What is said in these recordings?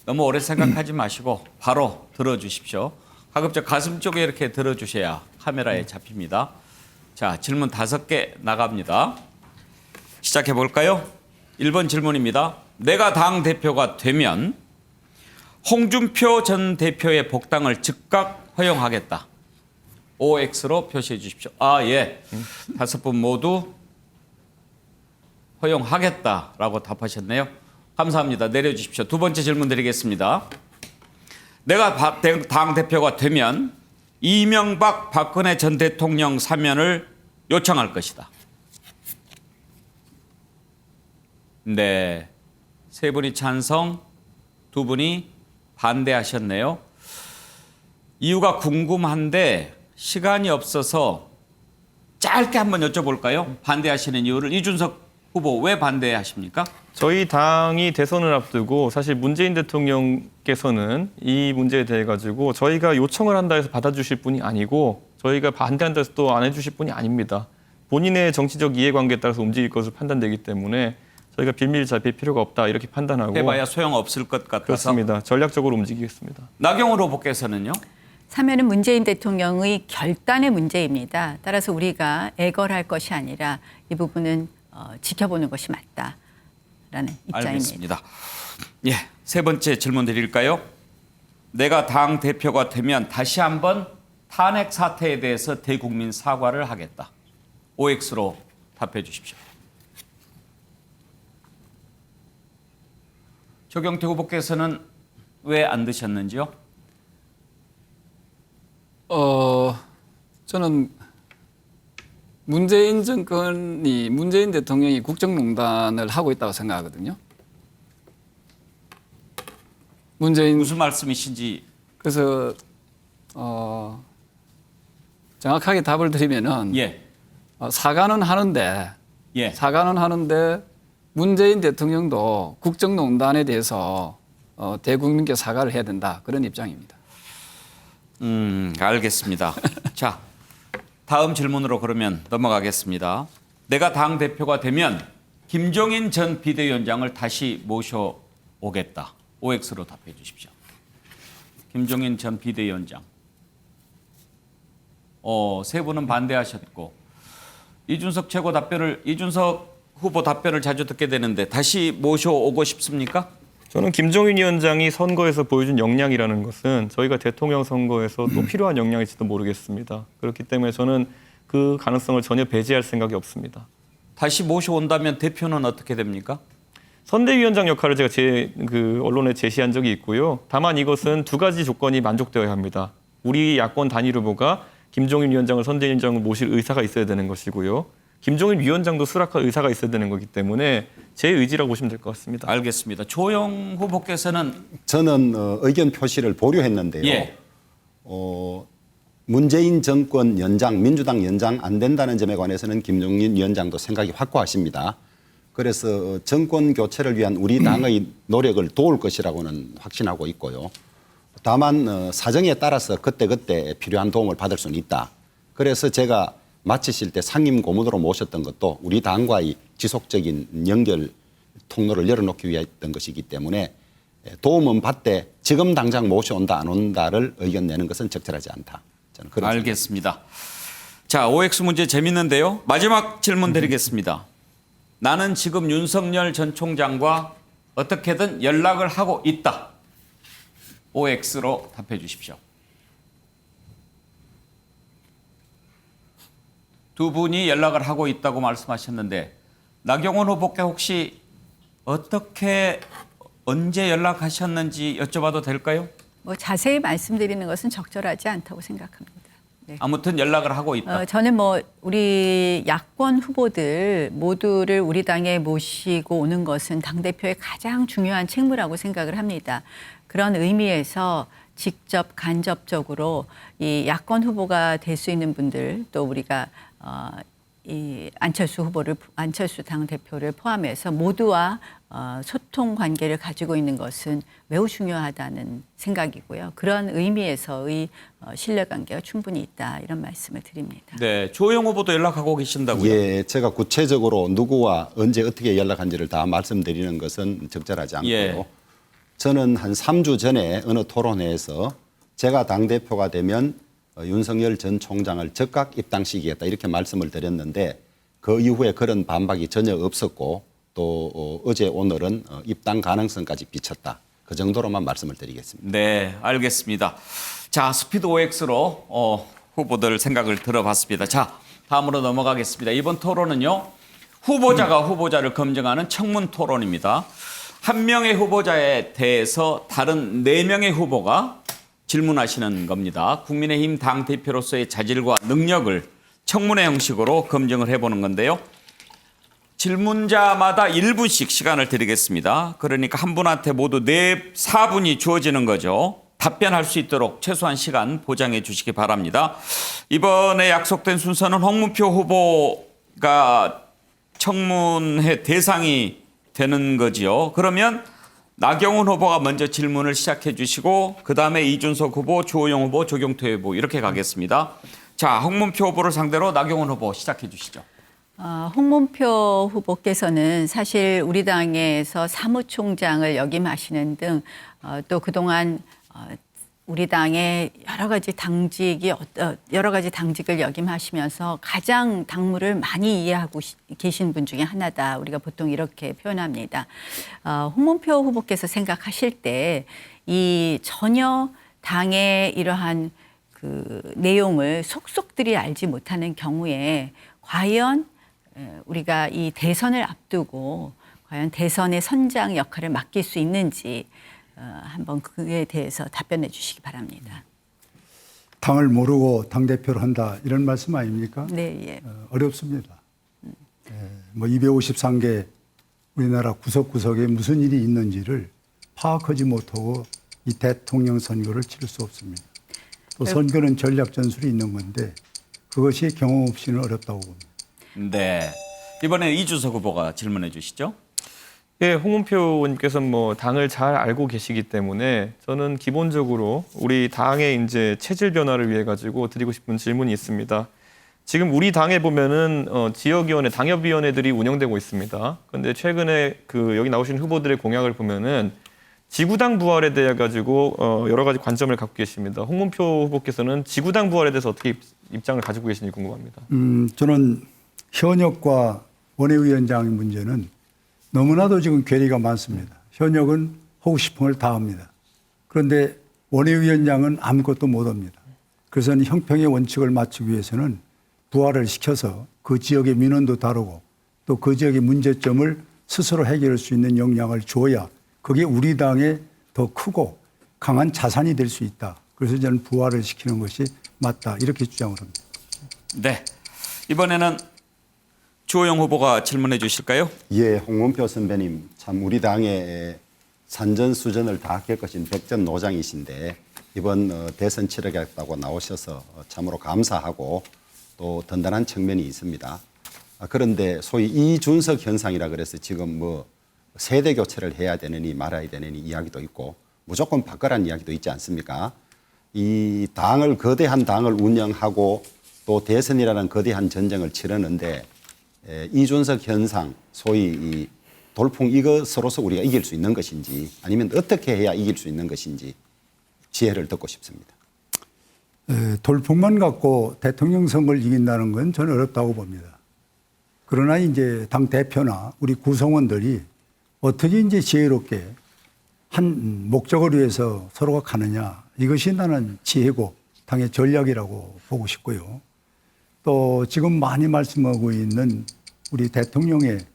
너무 오래 생각하지 마시고 바로 들어주십시오. 가급적 가슴 쪽에 이렇게 들어주셔야 카메라에 잡힙니다. 자, 질문 5개 나갑니다. 시작해 볼까요? 1번 질문입니다. 내가 당대표가 되면 홍준표 전 대표의 복당을 즉각 허용하겠다. OX로 표시해 주십시오. 예. 5분 모두 허용하겠다라고 답하셨네요. 감사합니다. 내려주십시오. 2번째 질문 드리겠습니다. 내가 당대표가 되면 이명박 박근혜 전 대통령 사면을 요청할 것이다. 네. 3분이 찬성, 2분이 반대하셨네요. 이유가 궁금한데 시간이 없어서 짧게 한번 여쭤볼까요? 반대하시는 이유를. 이준석 후보 왜 반대하십니까? 저희 당이 대선을 앞두고 사실 문재인 대통령께서는 이 문제에 대해 가지고 저희가 요청을 한다 해서 받아주실 분이 아니고 저희가 반대한다 해서 또 안 해주실 분이 아닙니다. 본인의 정치적 이해관계에 따라서 움직일 것으로 판단되기 때문에 저희가 빌미를 잡힐 필요가 없다 이렇게 판단하고 해봐야 소용없을 것 같아서. 그렇습니다. 전략적으로 움직이겠습니다. 나경원 후보께서는요? 사면은 문재인 대통령의 결단의 문제입니다. 따라서 우리가 애걸할 것이 아니라 이 부분은 지켜보는 것이 맞다라는 입장입니다. 알겠습니다. 예, 3번째 질문 드릴까요? 내가 당 대표가 되면 다시 한번 탄핵 사태에 대해서 대국민 사과를 하겠다. OX로 답해 주십시오. 조경태 후보께서는 왜 안 드셨는지요? 저는 문재인 대통령이 국정농단을 하고 있다고 생각하거든요. 무슨 말씀이신지. 그래서 정확하게 답을 드리면은 예. 사과는 하는데 문재인 대통령도 국정농단에 대해서 대국민께 사과를 해야 된다 그런 입장입니다. 알겠습니다. 자, 다음 질문으로 그러면 넘어가겠습니다. 내가 당 대표가 되면 김종인 전 비대위원장을 다시 모셔오겠다. OX로 답해 주십시오. 김종인 전 비대위원장. 3분은 반대하셨고 이준석 후보 답변을 자주 듣게 되는데 다시 모셔오고 싶습니까? 저는 김종인 위원장이 선거에서 보여준 역량이라는 것은 저희가 대통령 선거에서 또 필요한 역량일지도 모르겠습니다. 그렇기 때문에 저는 그 가능성을 전혀 배제할 생각이 없습니다. 다시 모셔온다면 대표는 어떻게 됩니까? 선대위원장 역할을 제가 언론에 제시한 적이 있고요. 다만 이것은 2가지 조건이 만족되어야 합니다. 우리 야권 단일 후보가 김종인 위원장을 선대위원장을 모실 의사가 있어야 되는 것이고요. 김종인 위원장도 수락할 의사가 있어야 되는 거기 때문에 제 의지라고 보시면 될 것 같습니다. 알겠습니다. 조영 후보께서는 저는 의견 표시를 보류했는데요. 예. 문재인 정권 연장, 민주당 연장 안 된다는 점에 관해서는 김종인 위원장도 생각이 확고하십니다. 그래서 정권 교체를 위한 우리 당의 노력을 도울 것이라고는 확신하고 있고요. 다만 사정에 따라서 그때그때 필요한 도움을 받을 수는 있다. 그래서 제가 마치실 때 상임 고문으로 모셨던 것도 우리 당과의 지속적인 연결 통로를 열어놓기 위했던 것이기 때문에 도움은 받되 지금 당장 모셔온다 안 온다를 의견 내는 것은 적절하지 않다. 저는 그런 알겠습니다. 자, OX 문제 재밌는데요. 마지막 질문 드리겠습니다. 나는 지금 윤석열 전 총장과 어떻게든 연락을 하고 있다. OX로 답해 주십시오. 2분이 연락을 하고 있다고 말씀하셨는데 나경원 후보께 혹시 어떻게 언제 연락하셨는지 여쭤봐도 될까요? 자세히 말씀드리는 것은 적절하지 않다고 생각합니다. 네. 아무튼 연락을 하고 있다. 저는 우리 야권 후보들 모두를 우리 당에 모시고 오는 것은 당대표의 가장 중요한 책무라고 생각을 합니다. 그런 의미에서 직접 간접적으로 이 야권 후보가 될 수 있는 분들 또 우리가 이 안철수 당대표를 포함해서 모두와 소통 관계를 가지고 있는 것은 매우 중요하다는 생각이고요. 그런 의미에서의 신뢰관계가 충분히 있다 이런 말씀을 드립니다. 네, 조영 후보도 연락하고 계신다고요? 예, 제가 구체적으로 누구와 언제 어떻게 연락한지를 다 말씀드리는 것은 적절하지 않고요. 예. 저는 한 3주 전에 어느 토론회에서 제가 당대표가 되면 윤석열 전 총장을 즉각 입당시키겠다 이렇게 말씀을 드렸는데 그 이후에 그런 반박이 전혀 없었고 또 어제 오늘은 입당 가능성까지 비쳤다. 그 정도로만 말씀을 드리겠습니다. 네, 알겠습니다. 자, 스피드 OX로 후보들 생각을 들어봤습니다. 자, 다음으로 넘어가겠습니다. 이번 토론은요. 후보자가 후보자를 검증하는 청문 토론입니다. 한 명의 후보자에 대해서 다른 4명의 후보가 질문하시는 겁니다. 국민의힘 당대표로서의 자질과 능력을 청문회 형식으로 검증을 해보는 건데요. 질문자마다 1분씩 시간을 드리겠습니다. 그러니까 한 분한테 모두 4분이 주어지는 거죠. 답변할 수 있도록 최소한 시간 보장해 주시기 바랍니다. 이번에 약속된 순서는 홍문표 후보가 청문회 대상이 되는 거지요. 그러면 나경원 후보가 먼저 질문을 시작해 주시고 그다음에 이준석 후보, 주호영 후보, 조경태 후보 이렇게 가겠습니다. 자, 홍문표 후보를 상대로 나경원 후보 시작해 주시죠. 홍문표 후보께서는 사실 우리 당에서 사무총장을 역임하시는 등 또 그동안 우리 당의 여러 가지 당직을 역임하시면서 가장 당무를 많이 이해하고 계신 분 중에 하나다. 우리가 보통 이렇게 표현합니다. 홍문표 후보께서 생각하실 때 이 전혀 당의 이러한 그 내용을 속속들이 알지 못하는 경우에 과연 우리가 이 대선을 앞두고 과연 대선의 선장 역할을 맡길 수 있는지 한번 그에 대해서 답변해 주시기 바랍니다. 당을 모르고 당대표를 한다 이런 말씀 아닙니까? 네, 예. 어렵습니다. 뭐 253개 우리나라 구석구석에 무슨 일이 있는지를 파악하지 못하고 이 대통령 선거를 치를 수 없습니다. 또 선거는 전략 전술이 있는 건데 그것이 경험 없이는 어렵다고 봅니다. 네. 이번에 이준석 후보가 질문해 주시죠. 예, 홍문표 의원님께서는 뭐 당을 잘 알고 계시기 때문에 저는 기본적으로 우리 당의 이제 체질 변화를 위해 가지고 드리고 싶은 질문이 있습니다. 지금 우리 당에 보면은 지역위원회, 당협위원회들이 운영되고 있습니다. 그런데 최근에 그 여기 나오신 후보들의 공약을 보면은 지구당 부활에 대해 가지고 여러 가지 관점을 갖고 계십니다. 홍문표 후보께서는 지구당 부활에 대해서 어떻게 입장을 가지고 계신지 궁금합니다. 저는 현역과 원외위원장의 문제는 너무나도 지금 괴리가 많습니다. 현역은 하고 싶은 걸 다 합니다. 그런데 원외위원장은 아무것도 못 합니다. 그래서 형평의 원칙을 맞추기 위해서는 부활을 시켜서 그 지역의 민원도 다루고 또 그 지역의 문제점을 스스로 해결할 수 있는 역량을 줘야 그게 우리 당의 더 크고 강한 자산이 될 수 있다. 그래서 저는 부활을 시키는 것이 맞다. 이렇게 주장을 합니다. 네. 이번에는 주호영 후보가 질문해 주실까요? 예, 홍문표 선배님 참 우리 당의 산전수전을 다 겪으신 백전노장이신데 이번 대선 치르겠다고 나오셔서 참으로 감사하고 또 든든한 측면이 있습니다. 그런데 소위 이준석 현상이라 그래서 지금 뭐 세대 교체를 해야 되느니 말아야 되느니 이야기도 있고 무조건 바꿔라는 이야기도 있지 않습니까? 이 당을 거대한 당을 운영하고 또 대선이라는 거대한 전쟁을 치르는데 이준석 현상, 소위 이 돌풍 이것으로서 우리가 이길 수 있는 것인지 아니면 어떻게 해야 이길 수 있는 것인지 지혜를 듣고 싶습니다. 돌풍만 갖고 대통령 선거를 이긴다는 건 저는 어렵다고 봅니다. 그러나 이제 당 대표나 우리 구성원들이 어떻게 이제 지혜롭게 한 목적을 위해서 서로가 가느냐 이것이 나는 지혜고 당의 전략이라고 보고 싶고요. 또 지금 많이 말씀하고 있는 우리 대통령의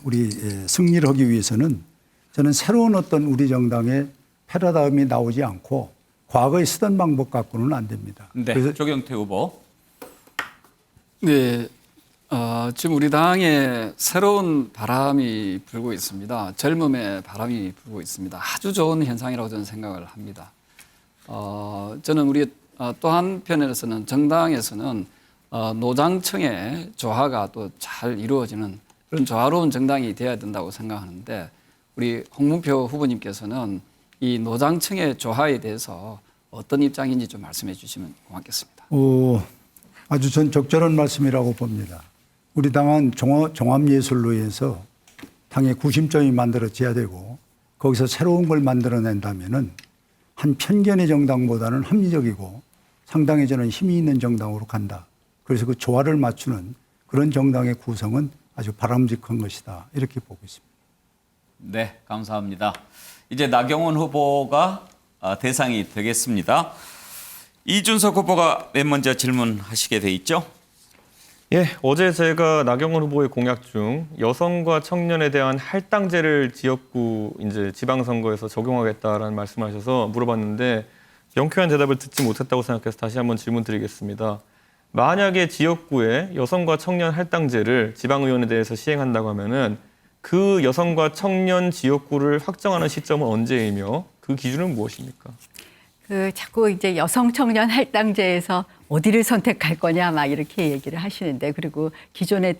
우리 승리를 하기 위해서는 저는 새로운 어떤 우리 정당의 패러다임이 나오지 않고 과거에 쓰던 방법 갖고는 안 됩니다. 네. 그래서 조경태 후보. 네, 지금 우리 당에 새로운 바람이 불고 있습니다. 젊음의 바람이 불고 있습니다. 아주 좋은 현상이라고 저는 생각을 합니다. 저는 우리 또 한편에서는 정당에서는 노장층의 조화가 또 잘 이루어지는 그런 조화로운 정당이 되어야 된다고 생각하는데 우리 홍문표 후보님께서는 이 노장층의 조화에 대해서 어떤 입장인지 좀 말씀해 주시면 고맙겠습니다. 아주 전 적절한 말씀이라고 봅니다. 우리 당은 종합예술로 해서 당의 구심점이 만들어져야 되고 그 거기서 새로운 걸 만들어낸다면은 한 편견의 정당보다는 합리적이고 상당히 저는 힘이 있는 정당으로 간다. 그래서 그 조화를 맞추는 그런 정당의 구성은 아주 바람직한 것이다. 이렇게 보고 있습니다. 네, 감사합니다. 이제 나경원 후보가 대상이 되겠습니다. 이준석 후보가 맨 먼저 질문하시게 돼 있죠? 예, 어제 제가 나경원 후보의 공약 중 여성과 청년에 대한 할당제를 지역구 이제 지방선거에서 적용하겠다라는 말씀하셔서 물어봤는데 명쾌한 대답을 듣지 못했다고 생각해서 다시 한번 질문드리겠습니다. 만약에 지역구에 여성과 청년 할당제를 지방의원에 대해서 시행한다고 하면은 그 여성과 청년 지역구를 확정하는 시점은 언제이며 그 기준은 무엇입니까? 자꾸 이제 여성 청년 할당제에서 어디를 선택할 거냐 막 이렇게 얘기를 하시는데, 그리고 기존에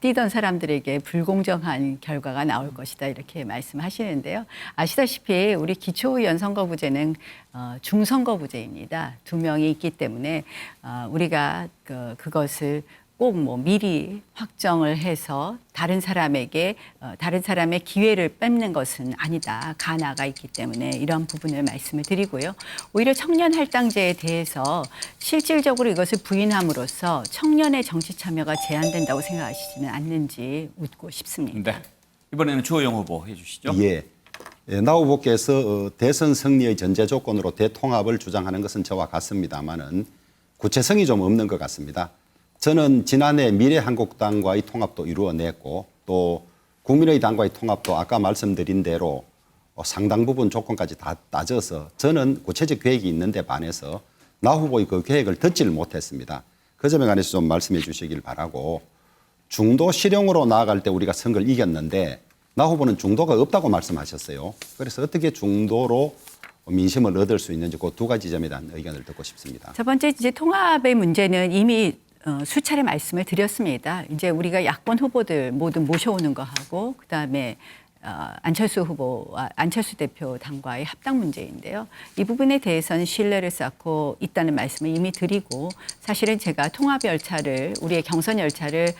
뛰던 사람들에게 불공정한 결과가 나올 것이다 이렇게 말씀하시는데요. 아시다시피 우리 기초의원 선거구제는 중선거구제입니다. 2명이 있기 때문에 우리가 그것을 꼭 뭐 미리 확정을 해서 다른 사람의 기회를 뺏는 것은 아니다. 가나가 있기 때문에 이런 부분을 말씀을 드리고요. 오히려 청년 할당제에 대해서 실질적으로 이것을 부인함으로써 청년의 정치 참여가 제한된다고 생각하시지는 않는지 묻고 싶습니다. 네. 이번에는 주호영 후보 해주시죠. 예. 나 후보께서 대선 승리의 전제 조건으로 대통합을 주장하는 것은 저와 같습니다만은 구체성이 좀 없는 것 같습니다. 저는 지난해 미래한국당과의 통합도 이루어냈고 또 국민의당과의 통합도 아까 말씀드린 대로 상당 부분 조건까지 다 따져서 저는 구체적 계획이 있는데 반해서 나 후보의 그 계획을 듣지를 못했습니다. 그 점에 관해서 좀 말씀해 주시길 바라고, 중도 실용으로 나아갈 때 우리가 선거를 이겼는데 나 후보는 중도가 없다고 말씀하셨어요. 그래서 어떻게 중도로 민심을 얻을 수 있는지 그 두 가지 점에 대한 의견을 듣고 싶습니다. 첫 번째 이제 통합의 문제는 이미 수차례 말씀을 드렸습니다. 이제 우리가 야권 후보들 모두 모셔오는 거 하고 그다음에 안철수 대표 당과의 합당 문제인데요. 이 부분에 대해서는 신뢰를 쌓고 있다는 말씀을 이미 드리고, 사실은 제가 우리의 경선 열차를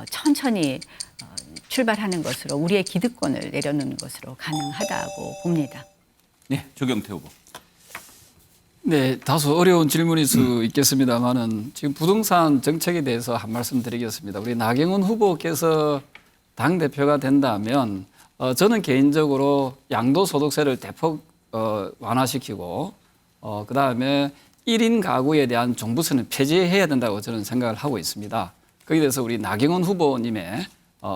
천천히 출발하는 것으로 우리의 기득권을 내려놓는 것으로 가능하다고 봅니다. 네, 조경태 후보. 네, 다소 어려운 질문일 수 있겠습니다만은 지금 부동산 정책에 대해서 한 말씀 드리겠습니다. 우리 나경원 후보께서 당 대표가 된다면 저는 개인적으로 양도소득세를 대폭 완화시키고 그다음에 1인 가구에 대한 종부세는 폐지해야 된다고 저는 생각을 하고 있습니다. 거기에 대해서 우리 나경원 후보님의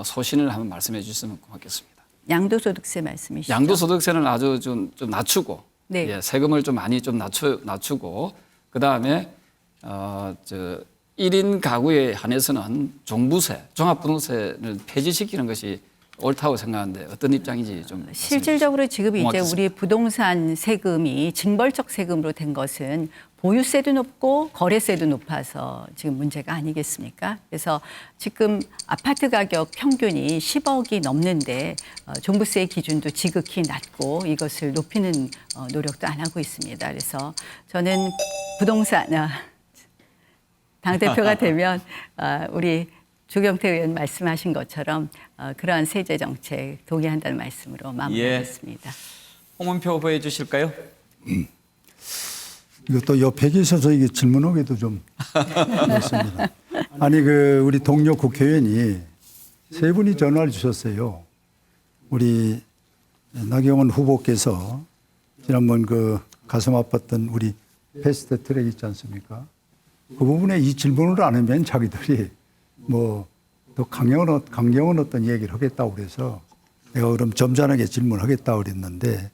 소신을 한번 말씀해 주시면 고맙겠습니다. 양도소득세 말씀이시죠? 양도소득세는 아주 좀 낮추고, 네. 예, 세금을 좀 많이 좀 낮추고 그다음에 1인 가구에 한해서는 종부세, 종합부동산을 폐지시키는 것이 옳다고 생각하는데 어떤 입장인지 좀 실질적으로 지금 이제 고맙겠습니다. 우리 부동산 세금이 징벌적 세금으로 된 것은 보유세도 높고 거래세도 높아서 지금 문제가 아니겠습니까? 그래서 지금 아파트 가격 평균이 10억이 넘는데 종부세 기준도 지극히 낮고 이것을 높이는 노력도 안 하고 있습니다. 그래서 저는 부동산 당대표가 되면 우리 조경태 의원 말씀하신 것처럼 그러한 세제 정책 동의한다는 말씀으로 마무리하겠습니다. 홍문표 후보 해주실까요? 이것도 옆에 계셔서 이게 질문하기도 좀 그렇습니다. 아니 우리 동료 국회의원이 세 분이 전화를 주셨어요. 우리 나경원 후보께서 지난번 가슴 아팠던 우리 패스트 트랙 있지 않습니까? 그 부분에 이 질문을 안 하면 자기들이 더 강경한 어떤 얘기를 하겠다고 그래서 내가 그럼 점잖하게 질문하겠다고 그랬는데,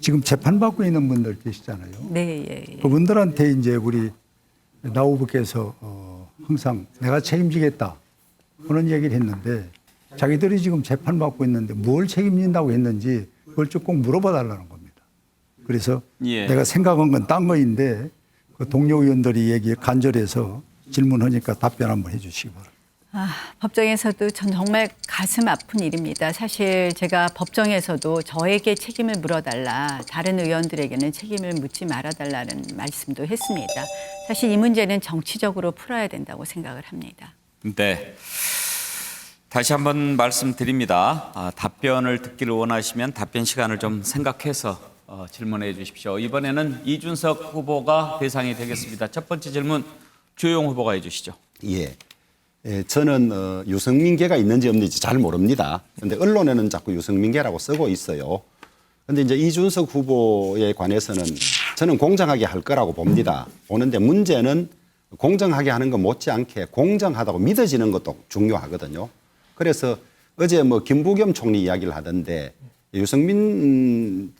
지금 재판받고 있는 분들 계시잖아요. 네, 예. 그분들한테 이제 우리 나 후보께서 항상 내가 책임지겠다 그런 얘기를 했는데, 자기들이 지금 재판받고 있는데 뭘 책임진다고 했는지 그걸 좀 꼭 물어봐 달라는 겁니다. 그래서 예. 내가 생각한 건 딴 거인데 그 동료 의원들이 얘기에 간절해서 질문하니까 답변 한번 해 주시기 바랍니다. 법정에서도 전 정말 가슴 아픈 일입니다. 사실 제가 법정에서도 저에게 책임을 물어달라, 다른 의원들에게는 책임을 묻지 말아달라는 말씀도 했습니다. 사실 이 문제는 정치적으로 풀어야 된다고 생각을 합니다. 네. 다시 한번 말씀드립니다. 답변을 듣기를 원하시면 답변 시간을 좀 생각해서 질문해 주십시오. 이번에는 이준석 후보가 대상이 되겠습니다. 첫 번째 질문 주호영 후보가 해주시죠. 예. 저는 유승민계가 있는지 없는지 잘 모릅니다. 그런데 언론에는 자꾸 유승민계라고 쓰고 있어요. 그런데 이제 이준석 후보에 관해서는 저는 공정하게 할 거라고 봅니다. 보는데 문제는 공정하게 하는 것 못지않게 공정하다고 믿어지는 것도 중요하거든요. 그래서 어제 김부겸 총리 이야기를 하던데 유승민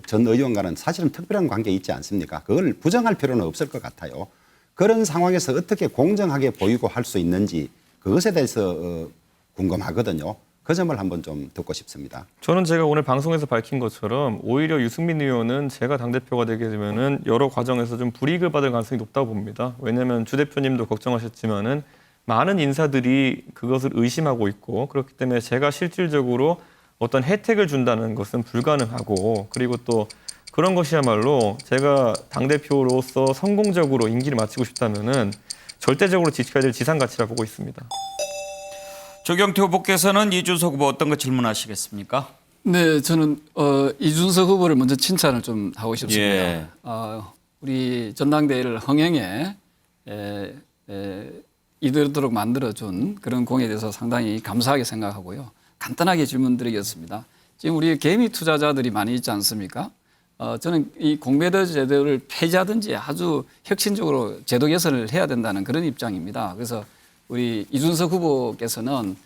전 의원과는 사실은 특별한 관계 있지 않습니까? 그걸 부정할 필요는 없을 것 같아요. 그런 상황에서 어떻게 공정하게 보이고 할 수 있는지 그것에 대해서 궁금하거든요. 그 점을 한번 좀 듣고 싶습니다. 저는 제가 오늘 방송에서 밝힌 것처럼 오히려 유승민 의원은 제가 당대표가 되게 되면은 여러 과정에서 좀 불이익을 받을 가능성이 높다고 봅니다. 왜냐하면 주 대표님도 걱정하셨지만은 많은 인사들이 그것을 의심하고 있고 그렇기 때문에 제가 실질적으로 어떤 혜택을 준다는 것은 불가능하고 그리고 또 그런 것이야말로 제가 당대표로서 성공적으로 임기를 마치고 싶다면은 절대적으로 지켜야 될 지상 가치라 보고 있습니다. 조경태 후보께서는 이준석 후보 어떤 거 질문하시겠습니까? 네, 저는 이준석 후보를 먼저 칭찬을 좀 하고 싶습니다. 예. 우리 전당대회를 흥행에 이르도록 만들어준 그런 공에 대해서 상당히 감사하게 생각하고요. 간단하게 질문드리겠습니다. 지금 우리 개미 투자자들이 많이 있지 않습니까? 저는 이 공매도 제도를 폐지하든지 아주 혁신적으로 제도 개선을 해야 된다는 그런 입장입니다. 그래서 우리 이준석 후보께서는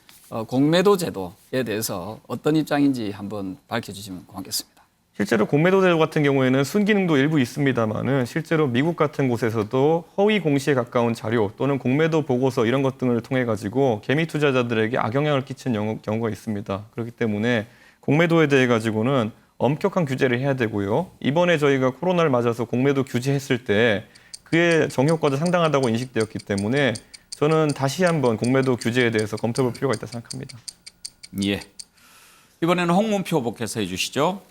공매도 제도에 대해서 어떤 입장인지 한번 밝혀주시면 고맙겠습니다. 실제로 공매도 제도 같은 경우에는 순기능도 일부 있습니다만은 실제로 미국 같은 곳에서도 허위 공시에 가까운 자료 또는 공매도 보고서 이런 것 등을 통해 가지고 개미 투자자들에게 악영향을 끼친 경우가 있습니다. 그렇기 때문에 공매도에 대해 가지고는 엄격한 규제를 해야 되고요. 이번에 저희가 코로나를 맞아서 공매도 규제했을 때 그의 정효과도 상당하다고 인식되었기 때문에 저는 다시 한번 공매도 규제에 대해서 검토해볼 필요가 있다고 생각합니다. 예. 이번에는 홍문표 후보께서 해주시죠.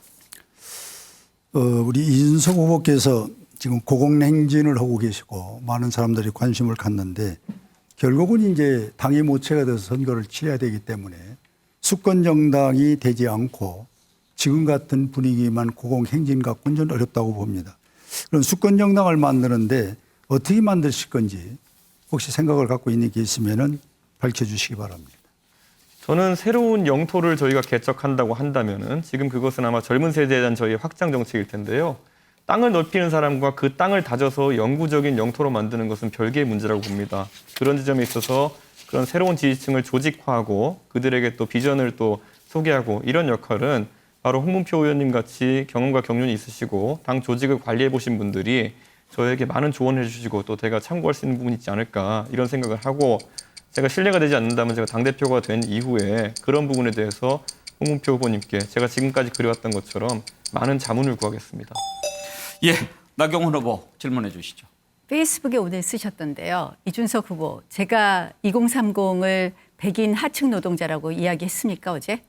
우리 이준석 후보께서 지금 고공행진을 하고 계시고 많은 사람들이 관심을 갖는데 결국은 이제 당이 모체가 돼서 선거를 치러야 되기 때문에 수권 정당이 되지 않고 지금 같은 분위기만 고공행진 갖고는 좀 어렵다고 봅니다. 그럼 수권 정당을 만드는데 어떻게 만드실 건지 혹시 생각을 갖고 있는 게 있으면은 밝혀주시기 바랍니다. 저는 새로운 영토를 저희가 개척한다고 한다면은 지금 그것은 아마 젊은 세대에 대한 저희의 확장 정책일 텐데요. 땅을 넓히는 사람과 그 땅을 다져서 영구적인 영토로 만드는 것은 별개의 문제라고 봅니다. 그런 지점에 있어서 그런 새로운 지지층을 조직화하고 그들에게 또 비전을 또 소개하고 이런 역할은 바로 홍문표 의원님 같이 경험과 경륜이 있으시고 당 조직을 관리해 보신 분들이 저에게 많은 조언을 해주시고 또 제가 참고할 수 있는 부분이 있지 않을까 이런 생각을 하고 제가 신뢰가 되지 않는다면 제가 당대표가 된 이후에 그런 부분에 대해서 홍문표 후보님께 제가 지금까지 그려왔던 것처럼 많은 자문을 구하겠습니다. 예. 나경원 후보 질문해 주시죠. 페이스북에 오늘 쓰셨던데요. 이준석 후보, 제가 2030을 백인 하층 노동자라고 이야기했습니까 어제?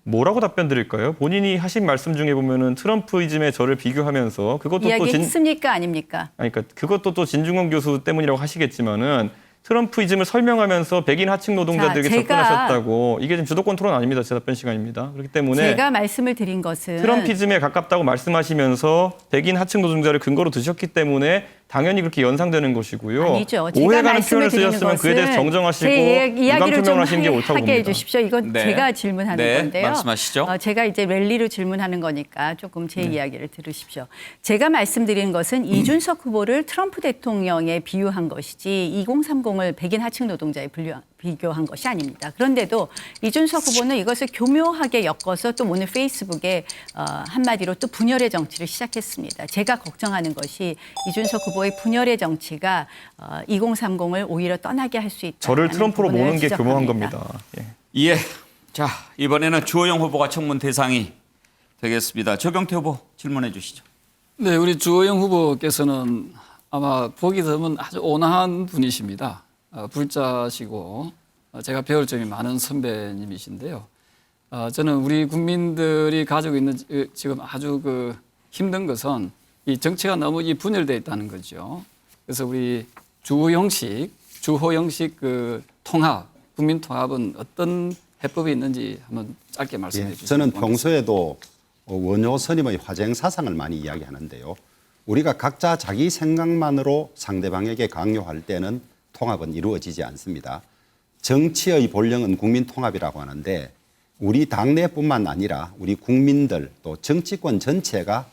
뭐라고 답변 드릴까요? 본인이 하신 말씀 중에 보면은 트럼프이즘에 저를 비교하면서 그것도 또 이야기했습니까 아닙니까? 아니, 그러니까 그것도 또 진중권 교수 때문이라고 하시겠지만은 트럼프이즘을 설명하면서 백인 하층 노동자들에게 접근하셨다고 이게 지금 주도권 토론 아닙니다. 제 답변 시간입니다. 그렇기 때문에 제가 말씀을 드린 것은 트럼피즘에 가깝다고 말씀하시면서 백인 하층 노동자를 근거로 드셨기 때문에 당연히 그렇게 연상되는 것이고요. 아니죠. 제가 오해가는 말씀을 표현을 드리는 쓰셨으면 그에 대해서 것은 정정하시고 제 이야기를 좀 하시는 게 옳다고 하게 봅니다. 해주십시오. 이건 네. 제가 질문하는 네, 건데요. 말씀하시죠. 제가 이제 랠리로 질문하는 거니까 조금 제 이야기를 들으십시오. 제가 말씀드리는 것은 이준석 후보를 트럼프 대통령에 비유한 것이지 2030을 백인 하층 노동자에 비교한 것이 아닙니다. 그런데도 이준석 후보는 이것을 교묘하게 엮어서 또 오늘 페이스북에 한마디로 또 분열의 정치를 시작했습니다. 제가 걱정하는 것이 이준석 후보의 분열의 정치가 2030을 오히려 떠나게 할 수 있다. 저를 트럼프로 모는 게 교묘한 겁니다. 예. 예. 자, 이번에는 주호영 후보가 청문 대상이 되겠습니다. 조경태 후보 질문해 주시죠. 네, 우리 주호영 후보께서는 아마 보기 드문 아주 온화한 분이십니다. 불자시고 제가 배울 점이 많은 선배님이신데요. 저는 우리 국민들이 가지고 있는 지금 아주 힘든 것은 이 정치가 너무 분열되어 있다는 거죠. 그래서 우리 주호영식 통합 국민통합은 어떤 해법이 있는지 한번 짧게 말씀해 예, 주시면 저는 고맙겠습니다. 평소에도 원효 스님의 화쟁 사상을 많이 이야기하는데요. 우리가 각자 자기 생각만으로 상대방에게 강요할 때는 통합은 이루어지지 않습니다. 정치의 본령은 국민통합이라고 하는데 우리 당내뿐만 아니라 우리 국민들 또 정치권 전체가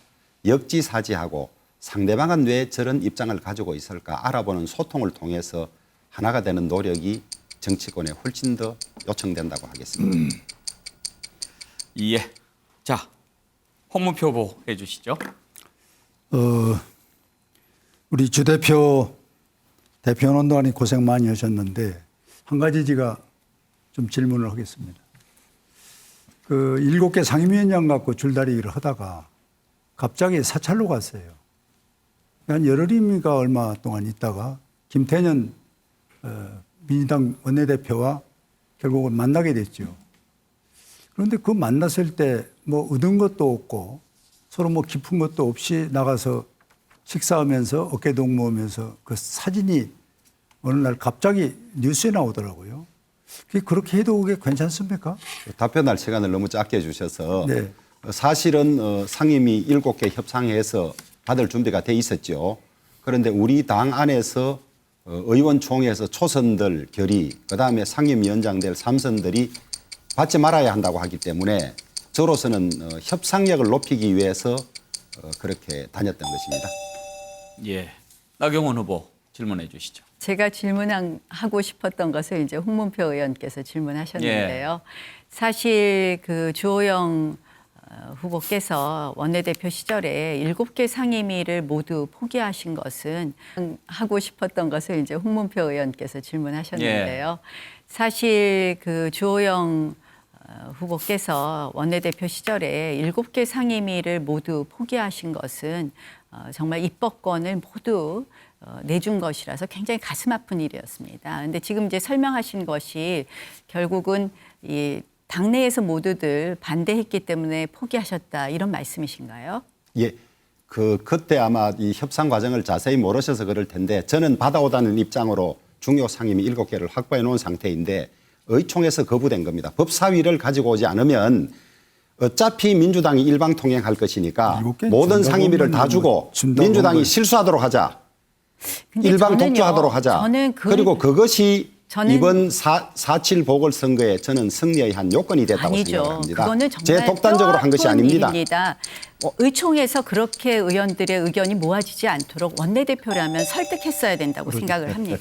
역지사지하고 상대방은 왜 저런 입장을 가지고 있을까 알아보는 소통을 통해서 하나가 되는 노력이 정치권에 훨씬 더 요청된다고 하겠습니다. 예. 자, 홍문표 후보 해주시죠. 우리 주 대표 대표하는 동안에 고생 많이 하셨는데 한 가지 제가 좀 질문을 하겠습니다. 그 7개 상임위원장 갖고 줄다리기를 하다가 갑자기 사찰로 갔어요. 한 열흘인가 얼마 동안 있다가 김태년 민주당 원내대표와 결국은 만나게 됐죠. 그런데 그 만났을 때 뭐 얻은 것도 없고 서로 뭐 깊은 것도 없이 나가서 식사하면서 어깨 동무하면서 그 사진이 어느 날 갑자기 뉴스에 나오더라고요. 그렇게 해도 그게 괜찮습니까? 답변할 시간을 너무 짧게 주셔서 네. 사실은 상임위 7개 협상해서 받을 준비가 돼 있었죠. 그런데 우리 당 안에서 의원총회에서 초선들 결의, 그다음에 상임위원장들 3선들이 받지 말아야 한다고 하기 때문에 저로서는 협상력을 높이기 위해서 그렇게 다녔던 것입니다. 예. 나경원 후보 질문해 주시죠. 제가 질문하고 싶었던 것을 이제 홍문표 의원께서 질문하셨는데요. 사실 그 주호영 후보께서 원내대표 시절에 7개 상임위를 모두 포기하신 것은 하고 싶었던 것을 이제 홍문표 의원께서 질문하셨는데요. 사실 그 주호영 후보께서 원내대표 시절에 7개 상임위를 모두 포기하신 것은 정말 입법권을 모두 내준 것이라서 굉장히 가슴 아픈 일이었습니다. 그런데 지금 이제 설명하신 것이 결국은 이 당내에서 모두들 반대했기 때문에 포기하셨다 이런 말씀이신가요? 예. 그때 아마 이 협상 과정을 자세히 모르셔서 그럴 텐데 저는 받아오다는 입장으로 중요 상임위 7개를 확보해 놓은 상태인데 의총에서 거부된 겁니다. 법사위를 가지고 오지 않으면 어차피 민주당이 일방통행할 것이니까 7개 모든 상임위를 다 주고 민주당이 걸. 실수하도록 하자. 근데 일방 저는요, 독주하도록 하자. 저는 그리고 그것이 저는 이번 4.7 보궐선거에 저는 승리의 한 요건이 됐다고 아니죠. 생각합니다. 그거는 정말 제 독단적으로 한 것이 뼈아픈 아닙니다. 일입니다. 의총에서 그렇게 의원들의 의견이 모아지지 않도록 원내대표라면 설득했어야 된다고 생각을 합니다.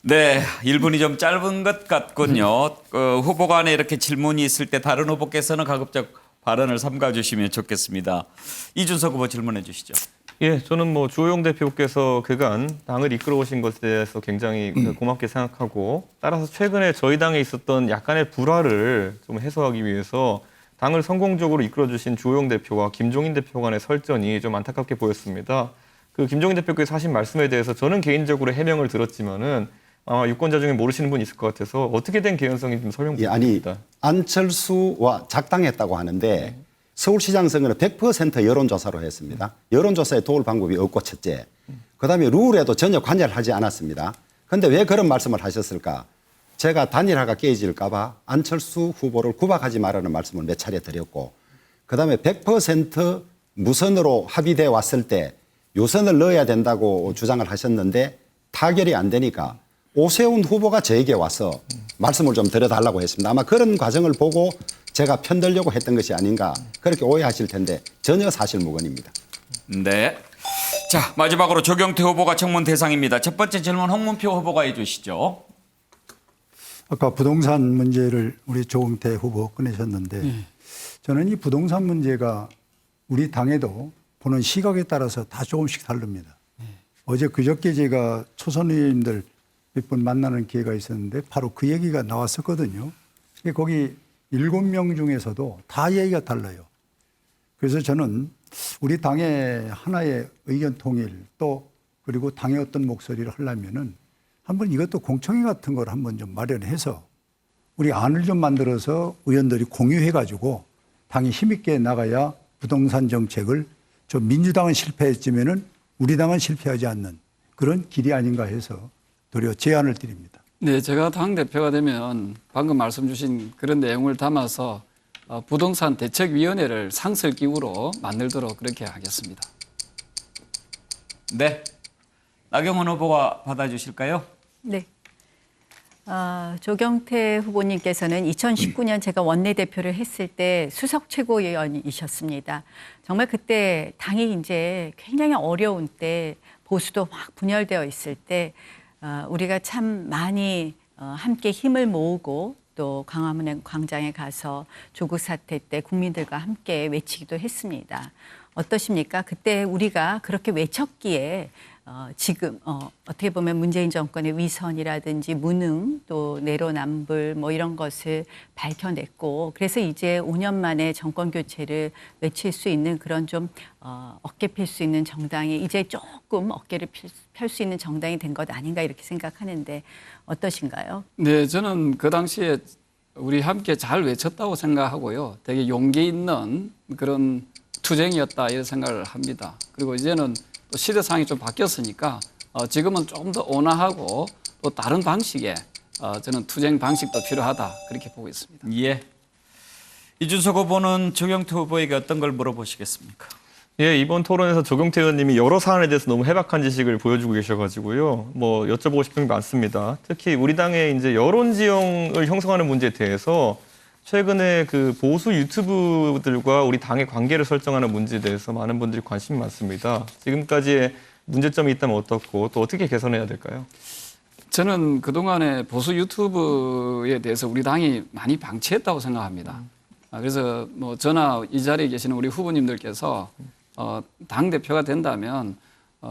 네, 1분이 좀 짧은 것 같군요. 후보 간에 이렇게 질문이 있을 때 다른 후보께서는 가급적 발언을 삼가 주시면 좋겠습니다. 이준석 후보 질문해 주시죠. 예, 저는 뭐 주호영 대표께서 그간 당을 이끌어 오신 것에 대해서 굉장히 고맙게 생각하고 따라서 최근에 저희 당에 있었던 약간의 불화를 좀 해소하기 위해서 당을 성공적으로 이끌어 주신 주호영 대표와 김종인 대표 간의 설전이 좀 안타깝게 보였습니다. 그 김종인 대표께서 하신 말씀에 대해서 저는 개인적으로 해명을 들었지만은 아마 유권자 중에 모르시는 분이 있을 것 같아서 어떻게 된 개연성이 좀 설명 예, 아니 부탁드립니다. 안철수와 작당했다고 하는데 서울시장 선거는 100% 여론조사로 했습니다. 여론조사에 도울 방법이 없고 첫째. 그다음에 룰에도 전혀 관여를 하지 않았습니다. 그런데 왜 그런 말씀을 하셨을까? 제가 단일화가 깨질까 봐 안철수 후보를 구박하지 말라는 말씀을 몇 차례 드렸고 그다음에 100% 무선으로 합의돼 왔을 때 유선을 넣어야 된다고 주장을 하셨는데 타결이 안 되니까 오세훈 후보가 저에게 와서 말씀을 좀 드려달라고 했습니다. 아마 그런 과정을 보고 제가 편들려고 했던 것이 아닌가 그렇게 오해하실 텐데 전혀 사실무근입니다. 네. 자, 마지막으로 조경태 후보가 청문 대상입니다. 첫 번째 질문 홍문표 후보가 해주시죠. 아까 부동산 문제를 우리 조경태 후보 꺼내셨는데 저는 이 부동산 문제가 우리 당에도 보는 시각에 따라서 다 조금씩 다릅니다. 어제 그저께 제가 초선 의원님들 몇 번 만나는 기회가 있었는데 바로 그 얘기가 나왔었거든요. 거기 7명 중에서도 다 얘기가 달라요. 그래서 저는 우리 당의 하나의 의견 통일 또 그리고 당의 어떤 목소리를 하려면은 한번 이것도 공청회 같은 걸 한번 좀 마련해서 우리 안을 좀 만들어서 의원들이 공유해 가지고 당이 힘있게 나가야 부동산 정책을 좀 민주당은 실패했지만은 우리 당은 실패하지 않는 그런 길이 아닌가 해서 도리어 제안을 드립니다. 네, 제가 당대표가 되면 방금 말씀 주신 그런 내용을 담아서 부동산 대책위원회를 상설기구로 만들도록 그렇게 하겠습니다. 네. 나경원 후보가 받아주실까요? 네. 조경태 후보님께서는 2019년 제가 원내대표를 했을 때 수석 최고위원이셨습니다. 정말 그때 당이 이제 굉장히 어려운 때 보수도 막 분열되어 있을 때 우리가 참 많이 함께 힘을 모으고 또 광화문 광장에 가서 조국 사태 때 국민들과 함께 외치기도 했습니다. 어떠십니까? 그때 우리가 그렇게 외쳤기에 지금 어떻게 보면 문재인 정권의 위선이라든지 무능 또 내로남불 뭐 이런 것을 밝혀냈고 그래서 이제 5년 만에 정권 교체를 외칠 수 있는 그런 좀 어깨 필 수 있는 정당이 이제 조금 어깨를 펼 수 있는 정당이 된 것 아닌가 이렇게 생각하는데 어떠신가요? 네, 저는 그 당시에 우리 함께 잘 외쳤다고 생각하고요. 되게 용기 있는 그런 투쟁이었다 이런 생각을 합니다. 그리고 이제는 또 시대상이 좀 바뀌었으니까 지금은 좀 더 온화하고 또 다른 방식의 저는 투쟁 방식도 필요하다 그렇게 보고 있습니다. 예. 이준석 후보는 조경태 후보에게 어떤 걸 물어보시겠습니까? 예, 이번 토론에서 조경태 의원님이 여러 사안에 대해서 너무 해박한 지식을 보여주고 계셔가지고요. 뭐 여쭤보고 싶은 게 많습니다. 특히 우리 당의 이제 여론 지형을 형성하는 문제에 대해서 최근에 그 보수 유튜브들과 우리 당의 관계를 설정하는 문제에 대해서 많은 분들이 관심이 많습니다. 지금까지의 문제점이 있다면 어떻고 또 어떻게 개선해야 될까요? 저는 그동안에 보수 유튜브에 대해서 우리 당이 많이 방치했다고 생각합니다. 그래서 뭐 저나 이 자리에 계시는 우리 후보님들께서 당대표가 된다면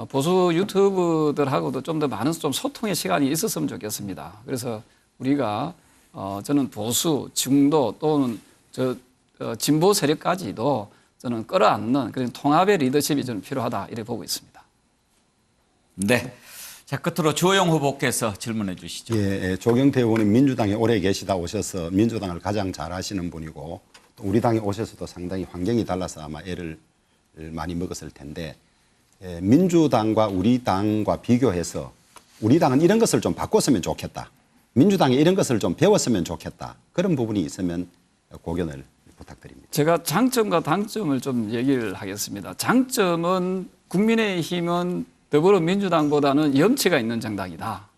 보수 유튜브들하고도 좀 더 많은 좀 소통의 시간이 있었으면 좋겠습니다. 그래서 우리가 저는 보수, 중도 또는 진보 세력까지도 저는 끌어안는 그런 통합의 리더십이 저는 필요하다 이렇게 보고 있습니다. 네. 자, 끝으로 주호영 후보께서 질문해 주시죠. 예, 조경태 의원은 민주당에 오래 계시다 오셔서 민주당을 가장 잘 아시는 분이고 또 우리 당에 오셔서도 상당히 환경이 달라서 아마 애를 많이 먹었을 텐데 민주당과 우리 당과 비교해서 우리 당은 이런 것을 좀 바꿨으면 좋겠다. 민주당에 이런 것을 좀 배웠으면 좋겠다. 그런 부분이 있으면 고견을 부탁드립니다. 제가 장점과 단점을 좀 얘기를 하겠습니다. 장점은 국민의힘은 더불어민주당보다는 염치가 있는 정당이다.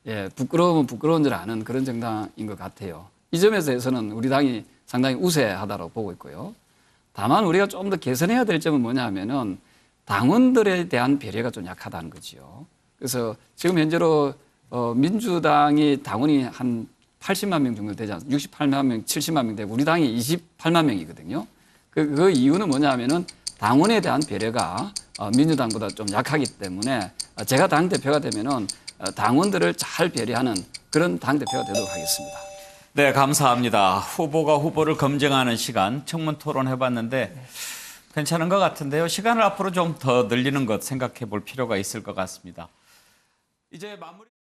예, 부끄러우면 부끄러운 줄 아는 그런 정당인 것 같아요. 이 점에 대해서는 우리 당이 상당히 우세하다고 보고 있고요. 다만 우리가 좀 더 개선해야 될 점은 뭐냐 하면은 당원들에 대한 배려가 좀 약하다는 거죠. 그래서 지금 현재로 민주당이 당원이 한 80만 명 정도 되지 않습니까? 68만 명, 70만 명 되고 우리 당이 28만 명이거든요. 그 이유는 뭐냐 하면은 당원에 대한 배려가 민주당보다 좀 약하기 때문에 제가 당대표가 되면은 당원들을 잘 배려하는 그런 당대표가 되도록 하겠습니다. 네, 감사합니다. 후보가 후보를 검증하는 시간 청문 토론 해봤는데 괜찮은 것 같은데요. 시간을 앞으로 좀 더 늘리는 것 생각해 볼 필요가 있을 것 같습니다. 이제 마무리.